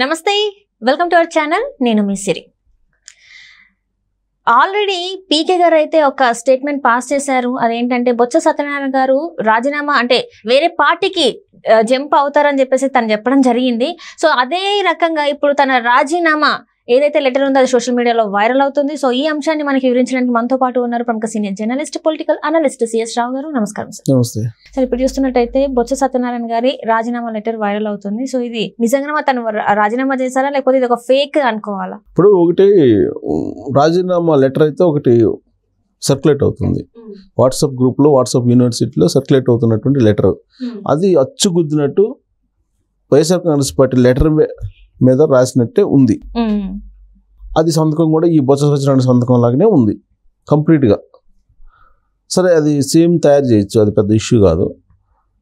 నమస్తే, welcome to our channel. నేను మీ సిరి. Already పీకే గారు అయితే ఒక స్టేట్మెంట్ పాస్ చేశారు. అదేంటంటే బొత్స సత్యనారాయణ గారు రాజీనామా అంటే వేరే పార్టీకి జంప్ అవుతారని చెప్పేసి తను చెప్పడం జరిగింది. సో అదే రకంగా ఇప్పుడు తన రాజీనామా ఏదైతే లెటర్ ఉందో అది సోషల్ మీడియాలో వైరల్ అవుతుంది. సో ఈ అంశాన్ని మనకి వివరించడానికి మనతో పాటు ఉన్నారు ప్రముఖ senior journalist, political analyst CS Rao గారు. నమస్కారం సార్. నమస్తే సార్, ఇప్పుడు చూస్తున్నట్టయితే బొత్స సత్యనారాయణ గారి రాజీనామా లెటర్ వైరల్ అవుతుంది. సో ఇది నిజంగా తను రాజీనామా చేశారా లేకపోతే ఇది ఒక ఫేక్ అనుకోవాలా? ఇప్పుడు ఒకటి రాజీనామా లెటర్ అయితే ఒకటి సర్క్యులేట్ అవుతుంది వాట్సాప్ గ్రూప్లో, వాట్సాప్ యూనివర్సిటీలో సర్క్యులేట్ అవుతున్నటువంటి లెటర్. అది అచ్చుగుద్దినట్టు వైఎస్ఆర్ కాంగ్రెస్ పార్టీ లెటర్ మీద రాసినట్టే ఉంది. అది సంతకం కూడా ఈ బొత్స సత్యనారాయణ సంతకం లాగానే ఉంది కంప్లీట్గా. సరే, అది సేమ్ తయారు చేయొచ్చు, అది పెద్ద ఇష్యూ కాదు.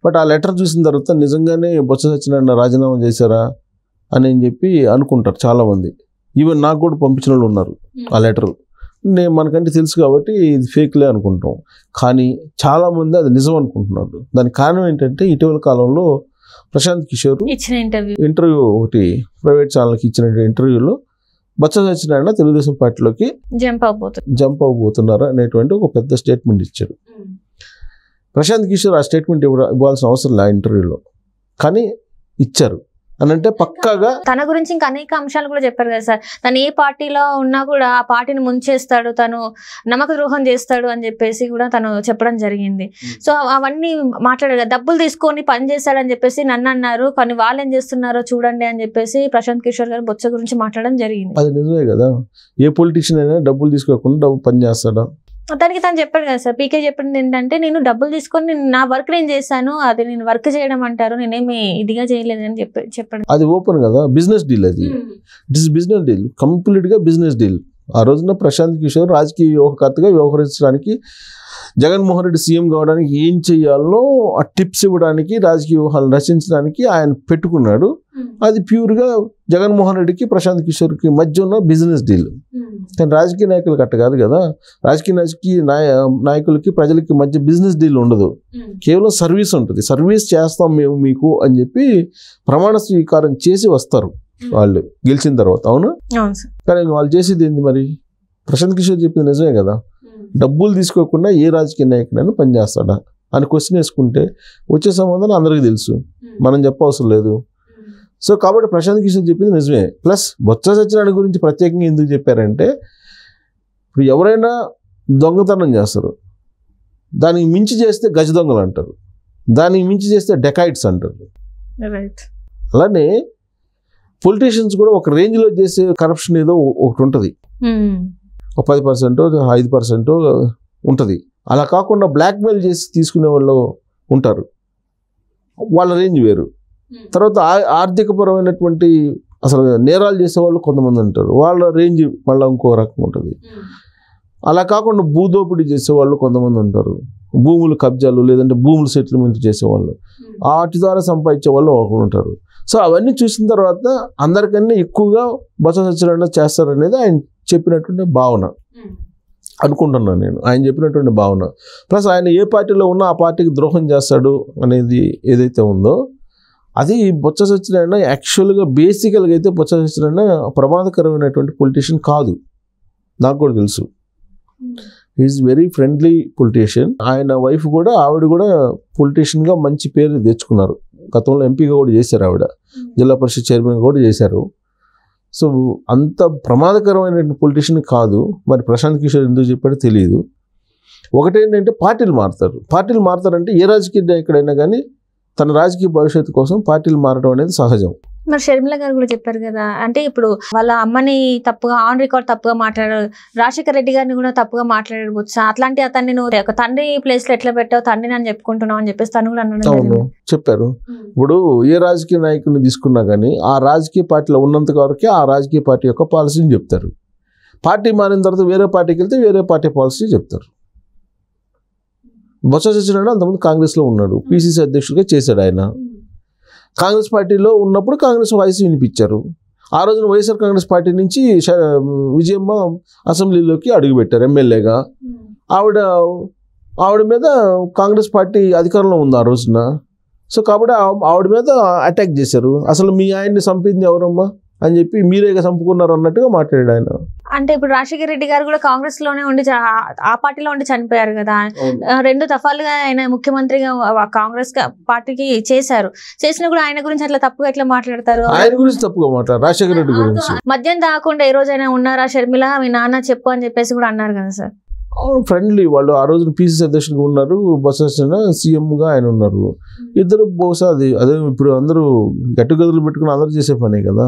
బట్ ఆ లెటర్ చూసిన తర్వాత నిజంగానే బొత్స సత్యనారాయణ రాజీనామా చేశారా అని చెప్పి అనుకుంటారు చాలామంది. ఈవెన్ నాకు కూడా పంపించిన వాళ్ళు ఉన్నారు ఆ లెటర్. మనకంటే తెలుసు కాబట్టి ఇది ఫేక్లే అనుకుంటాం. కానీ చాలామంది అది నిజం అనుకుంటున్నారు. దానికి కారణం ఏంటంటే ఇటీవల కాలంలో ప్రశాంత్ కిషోర్ ఇచ్చిన ఇంటర్వ్యూ ఒకటి ప్రైవేట్ ఛానల్కి ఇచ్చిన ఇంటర్వ్యూలో బొత్స సత్యనారాయణ తెలుగుదేశం పార్టీలోకి జంప్ అవబోతున్నారు అనేటువంటి ఒక పెద్ద స్టేట్మెంట్ ఇచ్చారు. ప్రశాంత్ కిషోర్ ఆ స్టేట్మెంట్ ఇవ్వాల్సిన అవసరం లేదు ఆ ఇంటర్వ్యూలో, కానీ ఇచ్చారు అని అంటే పక్కాగా. తన గురించి ఇంకా అనేక అంశాలు కూడా చెప్పారు కదా సార్. తను ఏ పార్టీలో ఉన్నా కూడా ఆ పార్టీని ముంచేస్తాడు, తను నమ్మక ద్రోహం చేస్తాడు అని చెప్పేసి కూడా తను చెప్పడం జరిగింది. సో అవన్నీ మాట్లాడారు. డబ్బులు తీసుకొని పని చేస్తాడని చెప్పేసి నన్ను అన్నారు, కానీ వాళ్ళు ఏం చేస్తున్నారో చూడండి అని చెప్పేసి ప్రశాంత్ కిషోర్ గారు బొత్స గురించి మాట్లాడడం జరిగింది. అది నిజమే కదా. ఏ పొలిటీషియన్ అయినా డబ్బులు తీసుకోకుండా పని చేస్తాడా? దానికి తను చెప్పాడు కదా సార్. పీకే చెప్పింది ఏంటంటే, నేను డబ్బులు తీసుకొని నేను నా వర్క్ నేను చేశాను, అది నేను వర్క్ చేయడం అంటారు, నేనేమి ఇదిగా చేయలేదని చెప్పాడు. అది ఓపెన్ కదా, బిజినెస్ డీల్. అది ఇట్ ఇస్ బిజినెస్ డీల్, కంప్లీట్గా బిజినెస్ డీల్. ఆ రోజున ప్రశాంత్ కిషోర్ రాజకీయ వ్యూహకర్తగా వ్యవహరించడానికి, జగన్మోహన్ రెడ్డి సీఎం కావడానికి ఏం చేయాలో ఆ టిప్స్ ఇవ్వడానికి, రాజకీయ వ్యూహాలను రచించడానికి ఆయన పెట్టుకున్నాడు. అది ప్యూర్గా జగన్మోహన్ రెడ్డికి ప్రశాంత్ కిషోర్కి మధ్య ఉన్న బిజినెస్ డీల్. కానీ రాజకీయ నాయకులకు అట్ట కాదు కదా. రాజకీయ నాయకులకి ప్రజలకి మధ్య బిజినెస్ డీల్ ఉండదు. కేవలం సర్వీస్ ఉంటుంది. సర్వీస్ చేస్తాం మేము మీకు అని చెప్పి ప్రమాణ స్వీకారం చేసి వస్తారు వాళ్ళు గెలిచిన తర్వాత. అవును, కానీ వాళ్ళు చేసేది ఏంది మరి? ప్రశాంత్ కిషోర్ చెప్పింది నిజమే కదా. డబ్బులు తీసుకోకుండా ఏ రాజకీయ నాయకుడైనా పనిచేస్తాడా అని క్వశ్చన్ వేసుకుంటే వచ్చే సమాధానం అందరికీ తెలుసు, మనం చెప్పవసరం లేదు. సో కాబట్టి ప్రశాంత్ కిషోర్ చెప్పింది నిజమే. ప్లస్ బొత్స సత్యనారాయణ గురించి ప్రత్యేకంగా ఎందుకు చెప్పారంటే, ఇప్పుడు ఎవరైనా దొంగతనం చేస్తారు, దానికి మించి చేస్తే గజ దొంగలు అంటారు, దానికి మించి చేస్తే డెకాయిట్స్ అంటారు. అలానే పొలిటీషియన్స్ కూడా ఒక రేంజ్లో చేసే కరప్షన్ ఏదో ఒకటి ఉంటుంది. ఒక 10%, 5% ఉంటుంది. అలా కాకుండా బ్లాక్మెయిల్ చేసి తీసుకునే వాళ్ళు ఉంటారు, వాళ్ళ రేంజ్ వేరు. తర్వాత ఆర్థికపరమైనటువంటి అసలు నేరాలు చేసేవాళ్ళు కొంతమంది ఉంటారు, వాళ్ళ రేంజ్ మళ్ళీ ఇంకో రకం ఉంటుంది. అలా కాకుండా భూదోపిడీ చేసేవాళ్ళు కొంతమంది ఉంటారు, భూములు కబ్జాలు లేదంటే భూములు సెటిల్మెంట్ చేసేవాళ్ళు, వాటి ద్వారా సంపాదించే వాళ్ళు ఒకరు ఉంటారు. సో అవన్నీ చూసిన తర్వాత అందరికన్నా ఎక్కువగా బొత్స సత్యనారాయణ చేస్తారనేది ఆయన చెప్పినటువంటి భావన అనుకుంటున్నాను నేను, ఆయన చెప్పినటువంటి భావన. ప్లస్ ఆయన ఏ పార్టీలో ఉన్నా ఆ పార్టీకి ద్రోహం చేస్తాడు అనేది ఏదైతే ఉందో అది బొత్స సత్యనారాయణ యాక్చువల్గా బేసికల్గా అయితే బొత్స సత్యనారాయణ ప్రమాదకరమైనటువంటి పొలిటీషియన్ కాదు, నాకు కూడా తెలుసు. Is very friendly politician. ఆయన వైఫ్ కూడా, ఆవిడ కూడా పొలిటీషియన్గా మంచి పేరు తెచ్చుకున్నారు. గతంలో ఎంపీగా కూడా చేశారు, ఆవిడ జిల్లా పరిషత్ చైర్మన్ కూడా చేశారు. సో అంత ప్రమాదకరమైన పొలిటీషియన్ కాదు. మరి ప్రశాంత్ కిషోర్ ఎందుకు చెప్పాడో తెలియదు. ఒకటేంటంటే పార్టీలు మారుతారంటే ఏ రాజకీయ నాయకుడైనా కానీ తన రాజకీయ భవిష్యత్తు కోసం పార్టీలు మారడం అనేది సహజం. మరి షర్మిల గారు కూడా చెప్పారు కదా, అంటే ఇప్పుడు వాళ్ళ అమ్మని తప్పుగా ఆన్ రికార్డ్ తప్పుగా మాట్లాడారు, రాజశేఖర రెడ్డి గారిని కూడా తప్పుగా మాట్లాడవచ్చు, అట్లాంటి అతన్ని నువ్వు ఒక తండ్రి ప్లేస్ లో ఎట్లా పెట్టావు, తండ్రిని అని చెప్పుకుంటున్నావు అని చెప్పేసి తను కూడా అన్నాడు. చెప్పారు. ఇప్పుడు ఏ రాజకీయ నాయకుడిని తీసుకున్నా కానీ ఆ రాజకీయ పార్టీలో ఉన్నంత వరకే ఆ రాజకీయ పార్టీ యొక్క పాలసీని చెప్తారు. పార్టీ మారిన తర్వాత వేరే పార్టీకి వెళ్తే వేరే పార్టీ పాలసీ చెప్తారు. బొత్స సత్యనారాయణ అంతకుముందు కాంగ్రెస్లో ఉన్నాడు, పిసిసి అధ్యక్షుడిగా చేశాడు ఆయన. కాంగ్రెస్ పార్టీలో ఉన్నప్పుడు కాంగ్రెస్ వాయిస్ వినిపించారు. ఆ రోజున వైఎస్ఆర్ కాంగ్రెస్ పార్టీ నుంచి విజయమ్మ అసెంబ్లీలోకి అడుగుపెట్టారు ఎమ్మెల్యేగా. ఆవిడ మీద కాంగ్రెస్ పార్టీ అధికారంలో ఉంది ఆ రోజున. సో కాబట్టి ఆవిడ మీద అటాక్ చేశారు. అసలు మీ ఆయన్ని చంపింది ఎవరమ్మా, అని చెప్పి మీరే చంపుకున్నారు అన్నట్టుగా మాట్లాడాడు ఆయన. అంటే ఇప్పుడు రాజశేఖర రెడ్డి గారు కూడా కాంగ్రెస్ లోనే ఉండి ఆ పార్టీలో ఉండి చనిపోయారు కదా, 2 దఫాలుగా ఆయన ముఖ్యమంత్రిగా కాంగ్రెస్ పార్టీకి చేసినా కూడా ఆయన గురించి అట్లా తప్పుగా ఎట్లా మాట్లాడతారు? ఆయన గురించి తప్పుగా మాట్లాడారు, రాజశేఖర రెడ్డి గురించి. మద్యం తాగకుండా ఏ రోజైనా ఉన్నారా షర్మిల, మీ నాన్న చెప్పు అని చెప్పేసి కూడా అన్నారు కదా సార్. ఫ్రెండ్లీ వాళ్ళు. ఆ రోజున పిసిసి అధ్యక్షులుగా ఉన్నారు, బొత్స సీఎంగా ఆయన ఉన్నారు. ఇద్దరు బహుశా అదే ఇప్పుడు అందరూ గట్టుగదులు పెట్టుకుని అందరూ చేసే పనే కదా.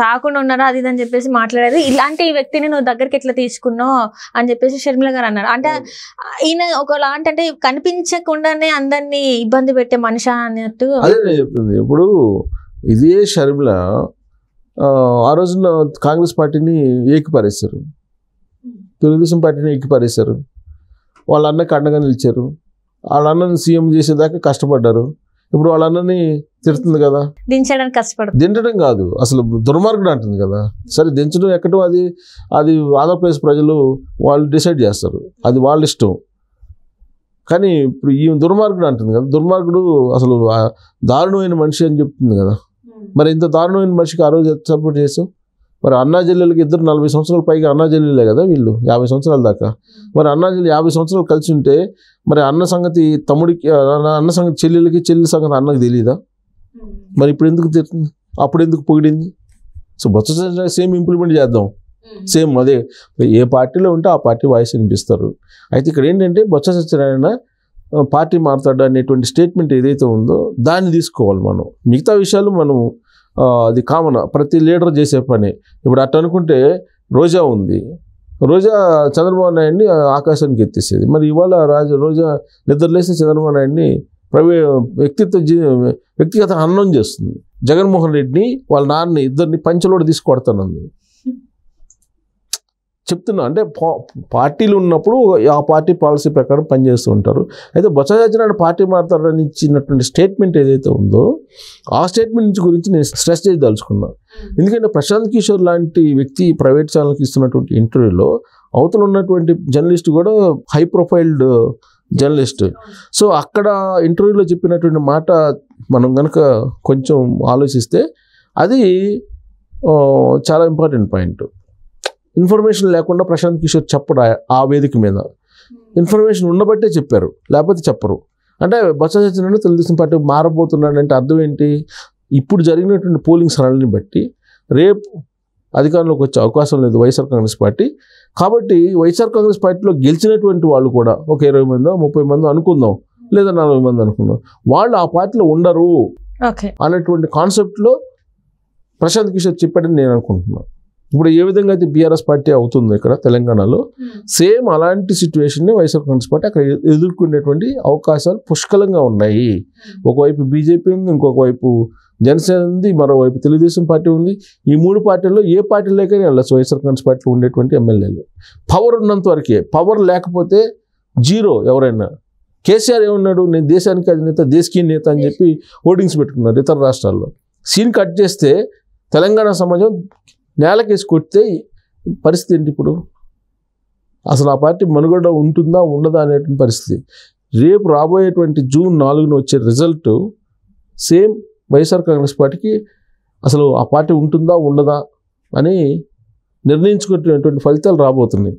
తాకుండా ఉన్నారా అది అని చెప్పేసి మాట్లాడారు. ఇలాంటి వ్యక్తిని నువ్వు దగ్గరికి ఎట్లా తీసుకున్నావు అని చెప్పేసి షర్మిల గారు అన్నారు. అంటే ఈయన ఒకలాంటి అంటే కనిపించకుండానే అందరినీ ఇబ్బంది పెట్టే మనిషి అన్నట్టు. అదే నేను చెప్తుంది. ఇప్పుడు ఇదే షర్మిల ఆ రోజున కాంగ్రెస్ పార్టీని ఏకిపారేశారు, తెలుగుదేశం పార్టీని ఎక్కిపారేశారు. వాళ్ళ అన్నకి అండగా నిలిచారు, వాళ్ళ అన్నని సీఎం చేసేదాకా కష్టపడ్డారు. ఇప్పుడు వాళ్ళ అన్నని తిడుతుంది కదా, దించడానికి కష్టపడుతుంది. దించడం కాదు అసలు దుర్మార్గుడు అంటుంది కదా. సరే దించడం ఎక్కడో అది ఆంధ్రప్రదేశ్ ప్రజలు వాళ్ళు డిసైడ్ చేస్తారు, అది వాళ్ళ ఇష్టం. కానీ ఇప్పుడు ఈ దుర్మార్గుడు అంటుంది కదా, దుర్మార్గుడు అసలు దారుణమైన మనిషి అని చెప్తుంది కదా. మరి ఇంత దారుణమైన మనిషికి ఆ రోజు సపోర్ట్ చేసావు? మరి అన్నా చెల్లెలకి ఇద్దరు 40 సంవత్సరాల పైగా అన్నా చెల్లెలే కదా వీళ్ళు, 50 సంవత్సరాల దాకా. మరి అన్నా చెల్లి 50 సంవత్సరాలు కలిసి ఉంటే మరి అన్న సంగతి తమ్ముడికి, అన్న సంగతి చెల్లెలకి, చెల్లి సంగతి అన్నకి తెలియదా? మరి ఇప్పుడు ఎందుకు తిడుతుంది, అప్పుడు ఎందుకు పొగిడింది? సో బొత్స సేమ్ ఇంప్లిమెంట్ చేద్దాం, సేమ్ అదే. ఏ పార్టీలో ఉంటే ఆ పార్టీ వాయిస్ వినిపిస్తారు. అయితే ఇక్కడ ఏంటంటే బొత్స సత్యనారాయణ పార్టీ మారుతాడు అనేటువంటి స్టేట్మెంట్ ఏదైతే ఉందో దాన్ని తీసుకోవాలి మనం. మిగతా విషయాలు మనం అది కామన్, ప్రతి లీడర్ చేసే పని. ఇప్పుడు అట్ట అనుకుంటే రోజా ఉంది, రోజా చంద్రబాబు నాయుడిని ఆకాశానికి ఎత్తేసేది. మరి ఇవాళ రోజా నిద్రలేసి చంద్రబాబు నాయుడిని వ్యక్తిగత హననం చేస్తుంది. జగన్మోహన్ రెడ్డిని వాళ్ళ నాన్నని ఇద్దరిని పంచలోడు తీసి కొడతానంది. చెప్తున్నా అంటే పార్టీలు ఉన్నప్పుడు ఆ పార్టీ పాలసీ ప్రకారం పనిచేస్తూ ఉంటారు. అయితే బొత్స సత్యనారాయణ పార్టీ మారుతారని ఇచ్చినటువంటి స్టేట్మెంట్ ఏదైతే ఉందో ఆ స్టేట్మెంట్ గురించి నేను స్ట్రెస్ చేసి దలుచుకున్నాను. ఎందుకంటే ప్రశాంత్ కిషోర్ లాంటి వ్యక్తి ప్రైవేట్ ఛానల్కి ఇస్తున్నటువంటి ఇంటర్వ్యూలో అవతల ఉన్నటువంటి జర్నలిస్ట్ కూడా హై ప్రొఫైల్డ్ జర్నలిస్ట్. సో అక్కడ ఇంటర్వ్యూలో చెప్పినటువంటి మాట మనం కనుక కొంచెం ఆలోచిస్తే అది చాలా ఇంపార్టెంట్ పాయింట్. ఇన్ఫర్మేషన్ లేకుండా ప్రశాంత్ కిషోర్ చెప్పడు ఆ వేదిక మీద. ఇన్ఫర్మేషన్ ఉండబట్టే చెప్పారు, లేకపోతే చెప్పరు. అంటే బొత్స సత్యనారాయణ తెలుగుదేశం పార్టీ మారబోతున్నాడంటే అర్థం ఏంటి? ఇప్పుడు జరిగినటువంటి పోలింగ్ సరళిని బట్టి రేపు అధికారంలోకి వచ్చే అవకాశం లేదు వైఎస్ఆర్ కాంగ్రెస్ పార్టీ. కాబట్టి వైఎస్ఆర్ కాంగ్రెస్ పార్టీలో గెలిచినటువంటి వాళ్ళు కూడా ఒక 20 మందో 30 మందో అనుకుందాం, లేదా 40 మంది అనుకుందాం, వాళ్ళు ఆ పార్టీలో ఉండరు అనేటువంటి కాన్సెప్ట్లో ప్రశాంత్ కిషోర్ చెప్పాడని నేను అనుకుంటున్నాను. ఇప్పుడు ఏ విధంగా అయితే బీఆర్ఎస్ పార్టీ అవుతుంది ఇక్కడ తెలంగాణలో, సేమ్ అలాంటి సిచ్యువేషన్ని వైఎస్ఆర్ కాంగ్రెస్ పార్టీ అక్కడ ఎదుర్కొనేటువంటి అవకాశాలు పుష్కలంగా ఉన్నాయి. ఒకవైపు బీజేపీ ఉంది, ఇంకొక వైపు జనసేన ఉంది, మరోవైపు తెలుగుదేశం పార్టీ ఉంది. ఈ 3 పార్టీల్లో ఏ పార్టీలోకైనా వెళ్ళచ్చు వైఎస్ఆర్ కాంగ్రెస్ పార్టీలో ఉండేటువంటి ఎమ్మెల్యేలు. పవర్ ఉన్నంత వరకే, పవర్ లేకపోతే జీరో. ఎవరైనా కేసీఆర్ ఏమన్నాడు, నేను దేశానికి అధినేత, దేశకీ నేత అని చెప్పి హోర్డింగ్స్ పెట్టుకున్నారు ఇతర రాష్ట్రాల్లో. సీన్ కట్ చేస్తే తెలంగాణ సమాజం నేలకేసి కొడితే పరిస్థితి ఏంటి? ఇప్పుడు అసలు ఆ పార్టీ మనుగడ ఉంటుందా ఉండదా అనేటువంటి పరిస్థితి. రేపు రాబోయేటువంటి జూన్ 4న వచ్చే రిజల్ట్ సేమ్ వైఎస్ఆర్ కాంగ్రెస్ పార్టీకి అసలు ఆ పార్టీ ఉంటుందా ఉండదా అని నిర్ణయించుకునేటువంటి ఫలితాలు రాబోతున్నాయి.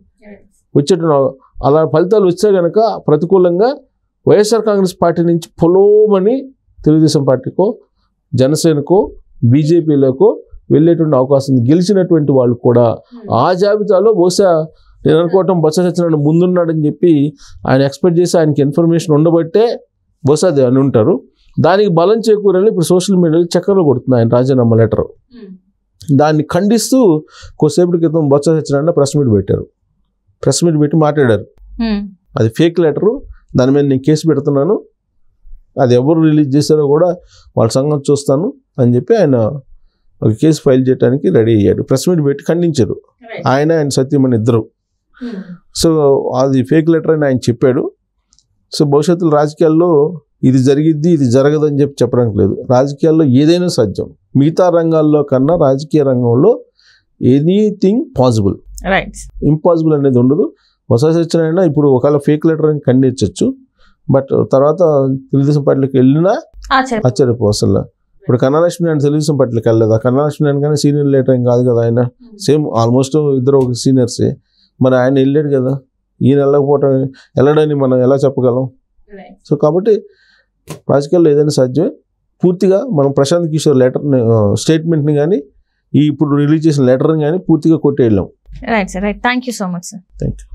అలా ఫలితాలు వచ్చే కనుక ప్రతికూలంగా వైఎస్ఆర్ కాంగ్రెస్ పార్టీ నుంచి పొలోమని తెలుగుదేశం పార్టీకో, జనసేనకో, బీజేపీలోకో వెళ్ళేటువంటి అవకాశం ఉంది. గెలిచినటువంటి వాళ్ళు కూడా ఆ జాబితాలో బహుశా నేను అనుకోవటం బొత్స సత్యనారాయణ ముందున్నాడని చెప్పి ఆయన ఎక్స్పెక్ట్ చేసి ఆయనకి ఇన్ఫర్మేషన్ ఉండబట్టే బహుశా అది అని ఉంటారు. దానికి బలం చేకూరాలి ఇప్పుడు సోషల్ మీడియాలో చక్కర్లు కొడుతుంది ఆయన రాజీనామా లెటర్. దాన్ని ఖండిస్తూ కొద్దిసేపటి క్రితం బొత్స సత్యనారాయణ ప్రెస్ మీట్ పెట్టారు. ప్రెస్ మీట్ పెట్టి మాట్లాడారు, అది ఫేక్ లెటరు, దాని మీద నేను కేసు పెడుతున్నాను, అది ఎవరు రిలీజ్ చేశారో కూడా వాళ్ళ సంగతి చూస్తాను అని చెప్పి ఆయన ఒక కేసు ఫైల్ చేయడానికి రెడీ అయ్యాడు. ప్రెస్ మీట్ పెట్టి ఖండించారు ఆయన సత్యమణి ఇద్దరు. సో అది ఫేక్ లెటర్ అని ఆయన చెప్పాడు. సో భవిష్యత్తులో రాజకీయాల్లో ఇది జరిగిద్ది, ఇది జరగదని చెప్పడానికి లేదు. రాజకీయాల్లో ఏదైనా సాధ్యం. మిగతా రంగాల్లో కన్నా రాజకీయ రంగంలో ఎనీథింగ్ పాసిబుల్, ఇంపాసిబుల్ అనేది ఉండదు. బొత్స సత్యనారాయణ ఇప్పుడు ఒకవేళ ఫేక్ లెటర్ అని ఖండించవచ్చు, బట్ తర్వాత తెలుగుదేశం పార్టీలోకి వెళ్ళినా ఆశ్చర్యపో అసలు ఇప్పుడు కన్నాలక్ష్మి నాయుడు తెలుగుదేశం పార్టీకి వెళ్ళలేదా? కన్నాలక్ష్మి నాయుడు కానీ సీనియర్ లీడర్ ఏం కాదు కదా ఆయన, సేమ్ ఆల్మోస్ట్ ఇద్దరు ఒక సీనియర్సే. మరి ఆయన వెళ్ళాడు కదా, ఈయన వెళ్ళకపోవటం వెళ్ళడని మనం ఎలా చెప్పగలం? సో కాబట్టి రాజకీయాల్లో ఏదైనా సాధ్యమే. పూర్తిగా మనం ప్రశాంత్ కిషోర్ లెటర్ని స్టేట్మెంట్ని కానీ ఇప్పుడు రిలీజ్ చేసిన లెటర్ని కానీ పూర్తిగా కొట్టేళ్ళాం. Right sir, right. Thank you so much sir. Thank you.